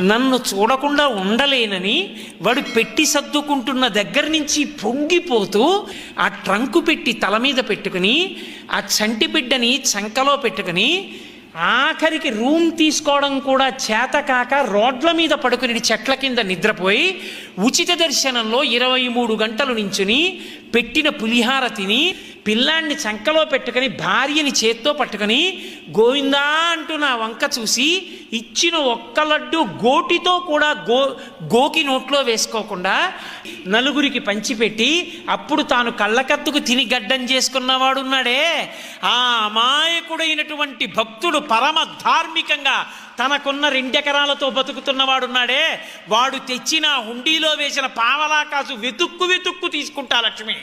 నన్ను చూడకుండా ఉండలేనని వాడు పెట్టి సర్దుకుంటున్న దగ్గర నుంచి పొంగిపోతూ ఆ ట్రంకు పెట్టి తల మీద పెట్టుకుని ఆ చంటి బిడ్డని చంకలో పెట్టుకుని ఆఖరికి రూమ్ తీసుకోవడం కూడా చేతకాక రోడ్ల మీద పడుకుని చెట్ల కింద నిద్రపోయి ఉచిత దర్శనంలో 23 గంటలు నించుని పెట్టిన పులిహార తిని పిల్లాన్ని చంకలో పెట్టుకుని భార్యని చేత్తో పట్టుకుని గోవిందా అంటూ నా వంక చూసి ఇచ్చిన ఒక్క లడ్డు గోటితో కూడా గోకి నోట్లో వేసుకోకుండా నలుగురికి పంచిపెట్టి అప్పుడు తాను కళ్ళకత్తుకు తిని గడ్డం చేసుకున్నవాడున్నాడే, ఆ అమాయకుడైనటువంటి భక్తుడు పరమ ధార్మికంగా తనకున్న 2 ఎకరాలతో బతుకుతున్నవాడున్నాడే, వాడు తెచ్చిన హుండీలో వేసిన పావలాకాసు వెతుక్కు తీసుకుంటా లక్ష్మి.